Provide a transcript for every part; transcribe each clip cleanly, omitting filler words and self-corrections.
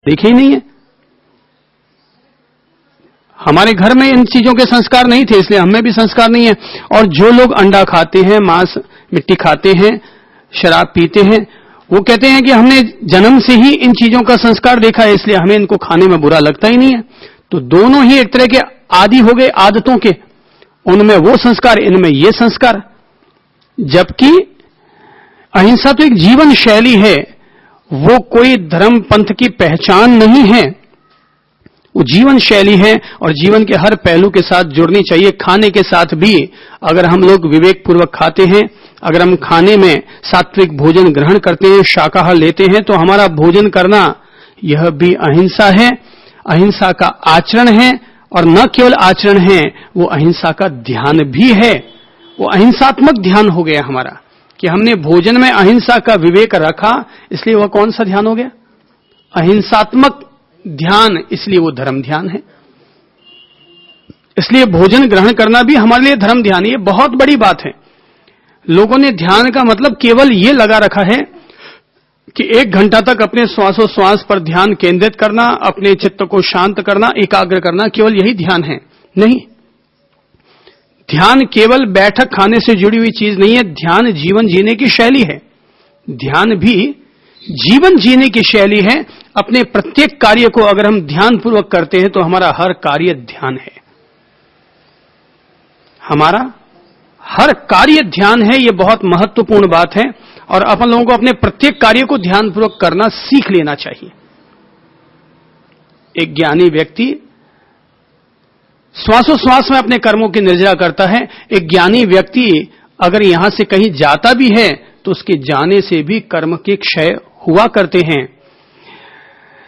देखे ही नहीं है। हमारे घर में इन चीजों के संस्कार नहीं थे, इसलिए हमें भी संस्कार नहीं है। और जो लोग अंडा खाते हैं, मांस मिट्टी खाते हैं, शराब पीते हैं, वो कहते हैं कि हमने जन्म से ही इन चीजों का संस्कार देखा है, इसलिए हमें इनको खाने में बुरा लगता ही नहीं है। तो दोनों ही एक तरह के आदि हो गए आदतों के, उनमें वो संस्कार, इनमें ये संस्कार। जबकि अहिंसा तो एक जीवन शैली है, वो कोई धर्म पंथ की पहचान नहीं है, वो जीवन शैली है और जीवन के हर पहलू के साथ जुड़नी चाहिए। खाने के साथ भी अगर हम लोग विवेक पूर्वक खाते हैं, अगर हम खाने में सात्विक भोजन ग्रहण करते हैं, शाकाहार लेते हैं, तो हमारा भोजन करना यह भी अहिंसा है, अहिंसा का आचरण है। और न केवल आचरण है, वो अहिंसा का ध्यान भी है। वो अहिंसात्मक ध्यान हो गया हमारा कि हमने भोजन में अहिंसा का विवेक रखा, इसलिए वह कौन सा ध्यान हो गया? अहिंसात्मक ध्यान, इसलिए वो धर्म ध्यान है। इसलिए भोजन ग्रहण करना भी हमारे लिए धर्म ध्यान, ये बहुत बड़ी बात है। लोगों ने ध्यान का मतलब केवल ये लगा रखा है कि 1 घंटा तक अपने श्वासोश्वास पर ध्यान केंद्रित करना, अपने चित्त को शांत करना, एकाग्र करना, केवल यही ध्यान है। नहीं, ध्यान केवल बैठक खाने से जुड़ी हुई चीज नहीं है। ध्यान जीवन जीने की शैली है। ध्यान भी जीवन जीने की शैली है। अपने प्रत्येक कार्य को अगर हम ध्यान पूर्वक करते हैं तो हमारा हर कार्य ध्यान है, हमारा हर कार्य ध्यान है। यह बहुत महत्वपूर्ण बात है और अपन लोगों को अपने प्रत्येक कार्य को ध्यानपूर्वक करना सीख लेना चाहिए। एक ज्ञानी व्यक्ति श्वासोश्वास में अपने कर्मों की निर्जरा करता है। एक ज्ञानी व्यक्ति अगर यहां से कहीं जाता भी है तो उसके जाने से भी कर्म के क्षय हुआ करते हैं।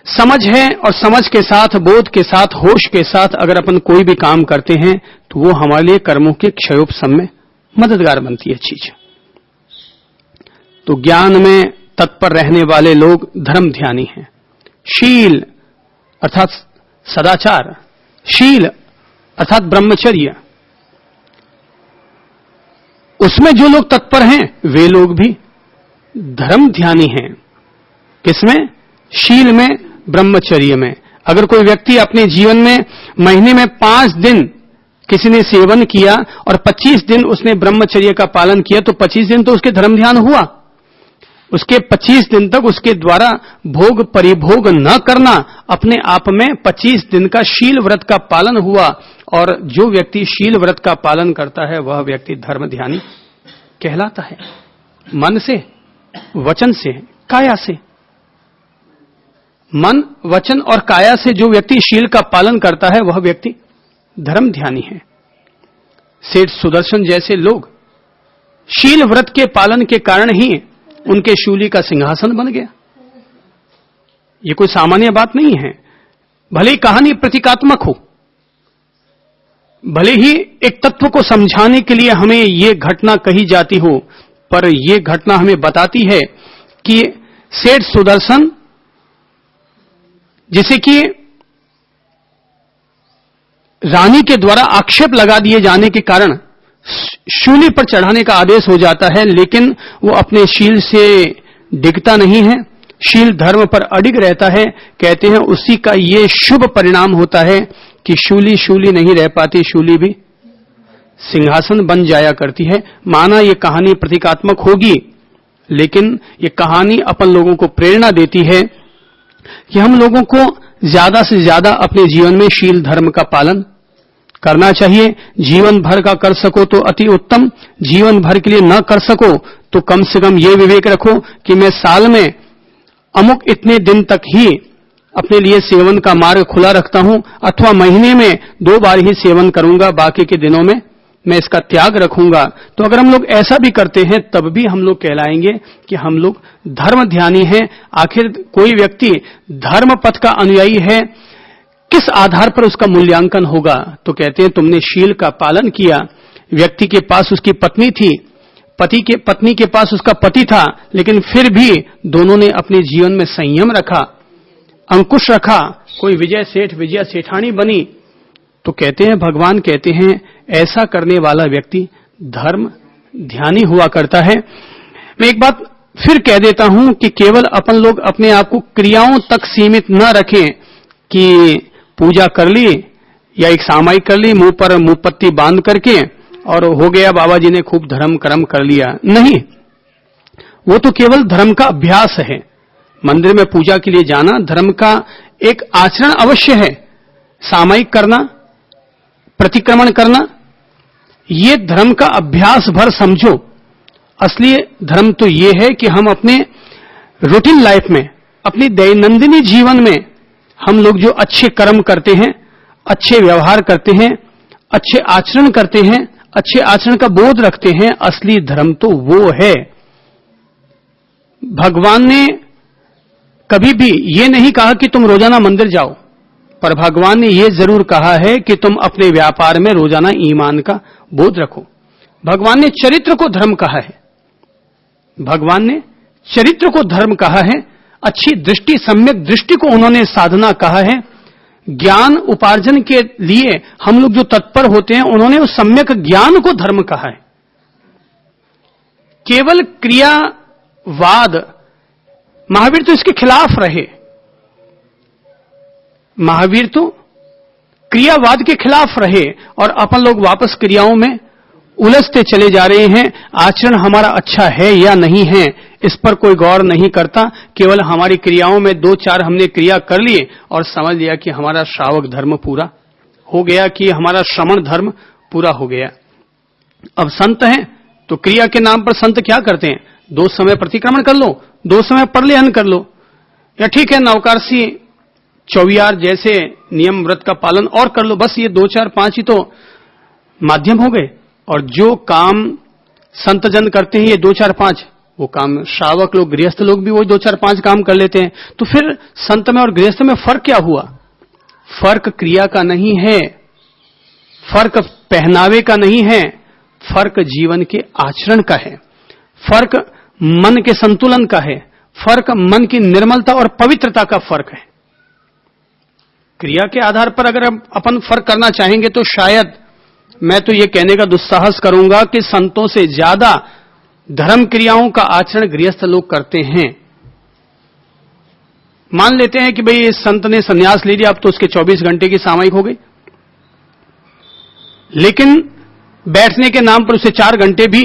समझ है और समझ के साथ, बोध के साथ, होश के साथ अगर अपन कोई भी काम करते हैं तो वो हमारे लिए कर्मों के क्षयोपशम में मददगार बनती है चीज। तो ज्ञान में तत्पर रहने वाले लोग धर्म ध्यानी हैं। शील अर्थात सदाचार, शील अर्थात ब्रह्मचर्य, उसमें जो लोग तत्पर हैं वे लोग भी धर्म ध्यानी हैं। किसमें? शील में, ब्रह्मचर्य में। अगर कोई व्यक्ति अपने जीवन में महीने में 5 दिन किसी ने सेवन किया और 25 दिन उसने ब्रह्मचर्य का पालन किया तो 25 दिन तो उसके धर्म ध्यान हुआ। उसके 25 दिन तक उसके द्वारा भोग परिभोग न करना अपने आप में 25 दिन का शील व्रत का पालन हुआ। और जो व्यक्ति शील व्रत का पालन करता है वह व्यक्ति धर्म ध्यानी कहलाता है। मन से, वचन से, काया से, मन, वचन और काया से जो व्यक्ति शील का पालन करता है वह व्यक्ति धर्म ध्यानी है। सेठ सुदर्शन जैसे लोग शील व्रत के पालन के कारण ही उनके शूली का सिंहासन बन गया। ये कोई सामान्य बात नहीं है। भले ही कहानी प्रतीकात्मक हो, भले ही एक तत्व को समझाने के लिए हमें ये घटना कही जाती हो, पर यह घटना हमें बताती है कि सेठ सुदर्शन, जिसे कि रानी के द्वारा आक्षेप लगा दिए जाने के कारण शूली पर चढ़ाने का आदेश हो जाता है, लेकिन वो अपने शील से डिगता नहीं है, शील धर्म पर अडिग रहता है। कहते हैं उसी का ये शुभ परिणाम होता है कि शूली शूली नहीं रह पाती, शूली भी सिंहासन बन जाया करती है। माना ये कहानी प्रतीकात्मक होगी, लेकिन ये कहानी अपन लोगों को प्रेरणा देती है कि हम लोगों को ज्यादा से ज्यादा अपने जीवन में शील धर्म का पालन करना चाहिए। जीवन भर का कर सको तो अति उत्तम, जीवन भर के लिए न कर सको तो कम से कम ये विवेक रखो कि मैं साल में अमुक इतने दिन तक ही अपने लिए सेवन का मार्ग खुला रखता हूं, अथवा महीने में 2 बार ही सेवन करूंगा, बाकी के दिनों में मैं इसका त्याग रखूंगा। तो अगर हम लोग ऐसा भी करते हैं तब भी हम लोग कहलाएंगे कि हम लोग धर्म ध्यानी हैं। आखिर कोई व्यक्ति धर्म पथ का अनुयायी है, किस आधार पर उसका मूल्यांकन होगा? तो कहते हैं तुमने शील का पालन किया। व्यक्ति के पास उसकी पत्नी थी, पत्नी के पास उसका पति था, लेकिन फिर भी दोनों ने अपने जीवन में संयम रखा, अंकुश रखा। कोई विजय सेठ, विजय सेठानी बनी, तो कहते हैं, भगवान कहते हैं ऐसा करने वाला व्यक्ति धर्म ध्यानी हुआ करता है। मैं एक बात फिर कह देता हूं कि केवल अपन लोग अपने आप को क्रियाओं तक सीमित न रखें कि पूजा कर ली या एक सामायिक कर ली, मुंह पर मुंहपत्ती बांध करके और हो गया, बाबा जी ने खूब धर्म कर्म कर लिया। नहीं, वो तो केवल धर्म का अभ्यास है। मंदिर में पूजा के लिए जाना धर्म का एक आचरण अवश्य है। सामायिक करना, प्रतिक्रमण करना, ये धर्म का अभ्यास भर समझो। असली धर्म तो ये है कि हम अपने रूटीन लाइफ में, अपनी दैनंदिनी जीवन में हम लोग जो अच्छे कर्म करते हैं, अच्छे व्यवहार करते हैं, अच्छे आचरण करते हैं, अच्छे आचरण का बोध रखते हैं, असली धर्म तो वो है। भगवान ने कभी भी ये नहीं कहा कि तुम रोजाना मंदिर जाओ, पर भगवान ने ये जरूर कहा है कि तुम अपने व्यापार में रोजाना ईमान का बोध रखो। भगवान ने चरित्र को धर्म कहा है। भगवान ने चरित्र को धर्म कहा है। अच्छी दृष्टि, सम्यक दृष्टि को उन्होंने साधना कहा है। ज्ञान उपार्जन के लिए हम लोग जो तत्पर होते हैं, उन्होंने उस सम्यक ज्ञान को धर्म कहा है। केवल क्रियावाद, महावीर तो इसके खिलाफ रहे। महावीर तो क्रियावाद के खिलाफ रहे और अपन लोग वापस क्रियाओं में उलझते चले जा रहे हैं। आचरण हमारा अच्छा है या नहीं है, इस पर कोई गौर नहीं करता। केवल हमारी क्रियाओं में 2-4 हमने क्रिया कर लिए और समझ लिया कि हमारा श्रावक धर्म पूरा हो गया, कि हमारा श्रमण धर्म पूरा हो गया। अब संत हैं तो क्रिया के नाम पर संत क्या करते हैं? 2 समय प्रतिक्रमण कर लो, 2 समय परलेहन कर लो, या ठीक है नवकारसी चौवियार जैसे नियम व्रत का पालन और कर लो। बस ये 2-4-5 ही तो माध्यम हो गए। और जो काम संतजन करते हैं ये 2-4-5, वो काम श्रावक लोग, गृहस्थ लोग भी वो 2-4-5 काम कर लेते हैं। तो फिर संत में और गृहस्थ में फर्क क्या हुआ? फर्क क्रिया का नहीं है, फर्क पहनावे का नहीं है, फर्क जीवन के आचरण का है, फर्क मन के संतुलन का है, फर्क मन की निर्मलता और पवित्रता का फर्क है। क्रिया के आधार पर अगर अपन फर्क करना चाहेंगे तो शायद मैं तो ये कहने का दुस्साहस करूंगा कि संतों से ज्यादा धर्म क्रियाओं का आचरण गृहस्थ लोग करते हैं। मान लेते हैं कि भाई इस संत ने संन्यास ले लिया, अब तो उसके 24 घंटे की सामायिक हो गई, लेकिन बैठने के नाम पर उसे 4 घंटे भी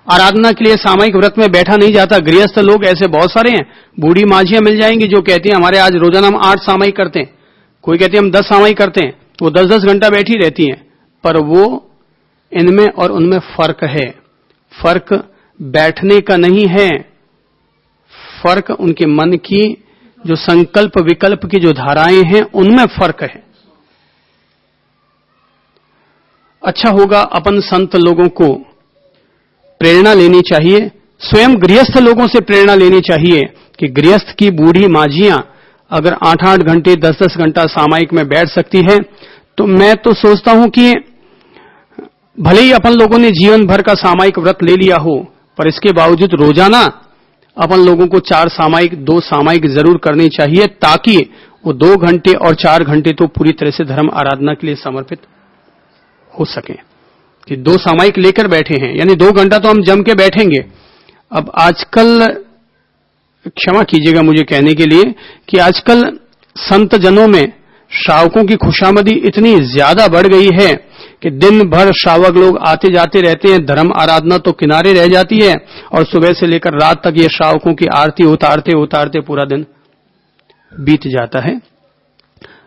आराधना के लिए सामायिक व्रत में बैठा नहीं जाता। गृहस्थ लोग ऐसे बहुत सारे हैं। बूढ़ी माझियां मिल जाएंगी जो कहती हैं हमारे आज रोजाना हम 8 सामायिक करते हैं, कोई कहती है हम 10 सामायिक करते हैं, वो 10-10 घंटा बैठी रहती हैं। पर वो इनमें और उनमें फर्क है। फर्क बैठने का नहीं है, फर्क उनके मन की जो संकल्प विकल्प की जो धाराएं हैं उनमें फर्क है। अच्छा होगा अपन संत लोगों को प्रेरणा लेनी चाहिए, स्वयं गृहस्थ लोगों से प्रेरणा लेनी चाहिए कि गृहस्थ की बूढ़ी माझियां अगर 8-8 घंटे 10-10 घंटा सामायिक में बैठ सकती है, तो मैं तो सोचता हूं कि भले ही अपन लोगों ने जीवन भर का सामायिक व्रत ले लिया हो, पर इसके बावजूद रोजाना अपन लोगों को 4 सामायिक 2 सामायिक जरूर करनी चाहिए, ताकि वो 2 घंटे और 4 घंटे तो पूरी तरह से धर्म आराधना के लिए समर्पित हो सके। कि 2 सामायिक लेकर बैठे हैं यानी 2 घंटा तो हम जम के बैठेंगे। अब आजकल, क्षमा कीजिएगा मुझे कहने के लिए, कि आजकल संत जनों में श्रावकों की खुशामदी इतनी ज्यादा बढ़ गई है कि दिन भर श्रावक लोग आते जाते रहते हैं, धर्म आराधना तो किनारे रह जाती है और सुबह से लेकर रात तक ये श्रावकों की आरती उतारते उतारते पूरा दिन बीत जाता है।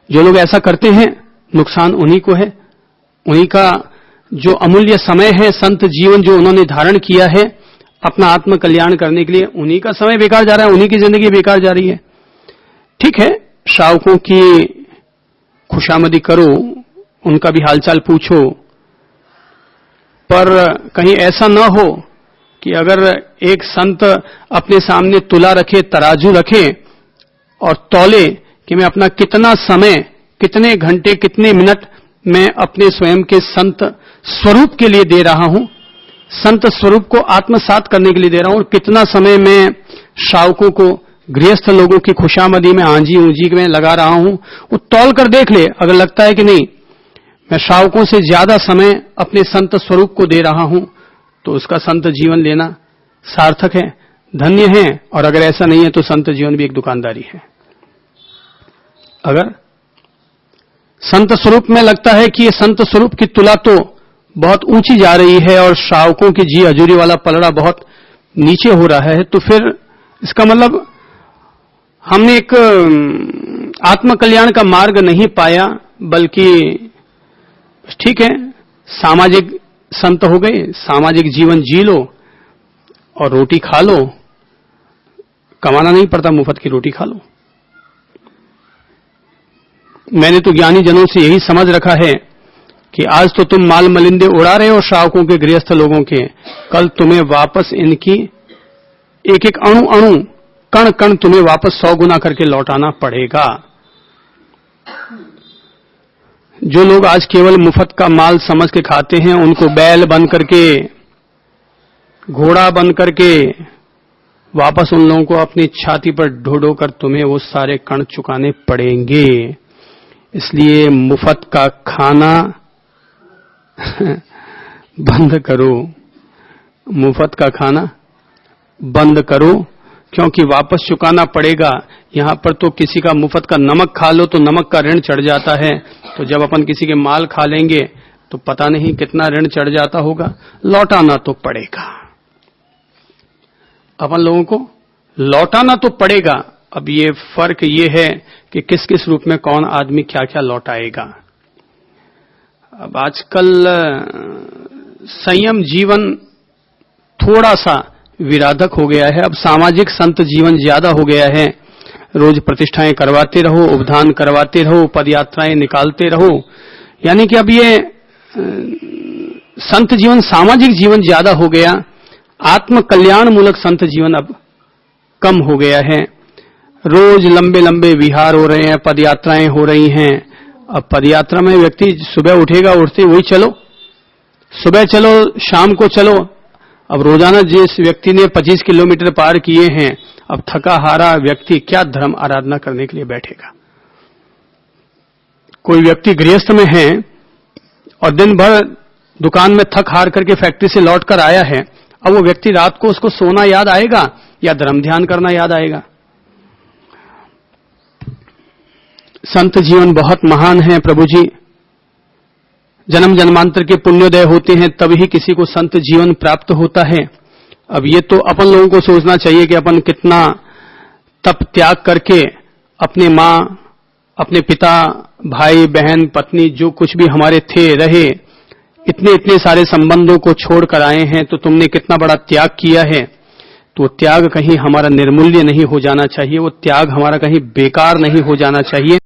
जो लोग ऐसा करते हैं नुकसान उन्हीं को है। उन्हीं का जो अमूल्य समय है, संत जीवन जो उन्होंने धारण किया है अपना आत्म कल्याण करने के लिए, उन्हीं का समय बेकार जा रहा है, उन्हीं की जिंदगी बेकार जा रही है। ठीक है, श्रावकों की खुशामदी करो, उनका भी हालचाल पूछो, पर कहीं ऐसा न हो कि अगर एक संत अपने सामने तुला रखे, तराजू रखे और तौले कि मैं अपना कितना समय, कितने घंटे, कितने मिनट मैं अपने स्वयं के संत स्वरूप के लिए दे रहा हूं, संत स्वरूप को आत्मसात करने के लिए दे रहा हूं, और कितना समय मैं श्रावकों को, गृहस्थ लोगों की खुशामदी में आंजी ऊंजी में लगा रहा हूं, वो तौल कर देख ले। अगर लगता है कि नहीं मैं श्रावकों से ज्यादा समय अपने संत स्वरूप को दे रहा हूं, तो उसका संत जीवन लेना सार्थक है। धन्य हैं, और अगर ऐसा नहीं है तो संत जीवन भी एक दुकानदारी है। अगर संत स्वरूप में लगता है कि ये संत स्वरूप की तुला तो बहुत ऊंची जा रही है और श्रावकों की जी हजूरी वाला पलड़ा बहुत नीचे हो रहा है, तो फिर इसका मतलब हमने एक आत्मकल्याण का मार्ग नहीं पाया, बल्कि ठीक है सामाजिक संत हो गए, सामाजिक जीवन जी लो और रोटी खा लो, कमाना नहीं पड़ता, मुफ्त की रोटी खा लो। मैंने तो ज्ञानी जनों से यही समझ रखा है कि आज तो तुम माल मलिंदे उड़ा रहे हो श्रावकों के, गृहस्थ लोगों के, कल तुम्हें वापस इनकी एक एक अणु अणु कण कण तुम्हें वापस 100 गुना करके लौटाना पड़ेगा। जो लोग आज केवल मुफ्त का माल समझ के खाते हैं, उनको बैल बन करके, घोड़ा बन करके वापस उन लोगों को अपनी छाती पर ढो ढो कर तुम्हें वो सारे कण चुकाने पड़ेंगे। इसलिए मुफ्त का खाना बंद करो, मुफ्त का खाना बंद करो, क्योंकि वापस चुकाना पड़ेगा। यहां पर तो किसी का मुफ्त का नमक खा लो तो नमक का ऋण चढ़ जाता है, तो जब अपन किसी के माल खा लेंगे तो पता नहीं कितना ऋण चढ़ जाता होगा, लौटाना तो पड़ेगा। अपन लोगों को लौटाना तो पड़ेगा। अब ये फर्क ये है कि किस किस रूप में कौन आदमी क्या क्या लौटाएगा। अब आजकल संयम जीवन थोड़ा सा विराधक हो गया है, अब सामाजिक संत जीवन ज्यादा हो गया है। रोज प्रतिष्ठाएं करवाते रहो, उपधान करवाते रहो, पदयात्राएं निकालते रहो, यानी कि अब ये संत जीवन सामाजिक जीवन ज्यादा हो गया, आत्म कल्याण मूलक संत जीवन अब कम हो गया है। रोज लंबे लंबे विहार हो रहे हैं, पदयात्राएं हो रही हैं। अब पदयात्रा में व्यक्ति सुबह उठेगा, उठते वही चलो, सुबह चलो शाम को चलो। अब रोजाना जिस व्यक्ति ने 25 किलोमीटर पार किए हैं, अब थका हारा व्यक्ति क्या धर्म आराधना करने के लिए बैठेगा। कोई व्यक्ति गृहस्थ में है और दिन भर दुकान में थक हार करके फैक्ट्री से लौट कर आया है, अब वो व्यक्ति रात को उसको सोना याद आएगा या धर्म ध्यान करना याद आएगा। संत जीवन बहुत महान है प्रभु जी, जन्म जन्मांतर के पुण्योदय होते हैं तभी किसी को संत जीवन प्राप्त होता है। अब ये तो अपन लोगों को सोचना चाहिए कि अपन कितना तप त्याग करके अपने माँ, अपने पिता, भाई बहन, पत्नी, जो कुछ भी हमारे थे रहे, इतने इतने सारे संबंधों को छोड़ कर आए हैं, तो तुमने कितना बड़ा त्याग किया है। तो त्याग कहीं हमारा निर्मूल्य नहीं हो जाना चाहिए, वो त्याग हमारा कहीं बेकार नहीं हो जाना चाहिए।